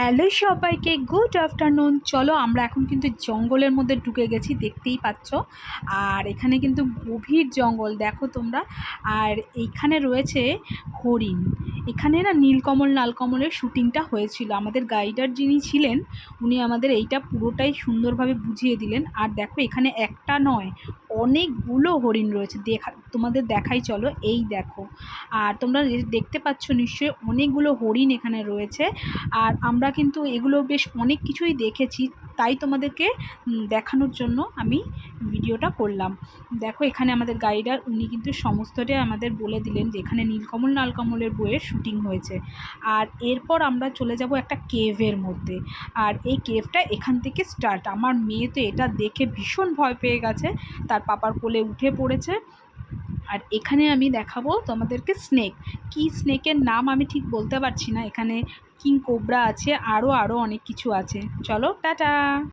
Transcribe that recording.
Hello সবাইকে, good afternoon. চলো আমরা এখন কিন্তু জঙ্গলের মধ্যে ঢুকে গেছি, দেখতেই পাচ্ছ। আর এখানে কিন্তু গভীর জঙ্গল, দেখো তোমরা। আর এইখানে রয়েছে হরিণ। এখানে না নীলকমল লালকমলের শ্যুটিংটা হয়েছিল। আমাদের গাইডার যিনি ছিলেন উনি আমাদের এইটা পুরোটাই সুন্দরভাবে বুঝিয়ে দিলেন। আর দেখো এখানে একটা নয়, অনেকগুলো হরিণ রয়েছে। তোমাদের দেখাই, চলো। এই দেখো, আর তোমরা দেখতে পাচ্ছ নিশ্চয়ই অনেকগুলো হরিণ এখানে রয়েছে। আর আমরা কিন্তু এগুলো বেশ অনেক কিছুই দেখেছি, তাই তোমাদেরকে দেখানোর জন্য আমি ভিডিওটা করলাম। দেখো এখানে আমাদের গাইডার উনি কিন্তু সমস্তটাই আমাদের বলে দিলেন যে এখানে নীলকমল লালকমলের বইয়ের শ্যুটিং হয়েছে। আর এরপর আমরা চলে যাব একটা কেভের মধ্যে। আর এই কেভটা এখান থেকে স্টার্ট। আমার মেয়ে তো এটা দেখে ভীষণ ভয় পেয়ে গেছে, তার পাপার কোলে উঠে পড়েছে। আর এখানে আমি দেখাবো তোমাদেরকে স্নেক। কি স্নেকের নাম আমি ঠিক বলতে পারছি না। এখানে কিং কোবরা আছে, আরও অনেক কিছু আছে। চলো, টাটা।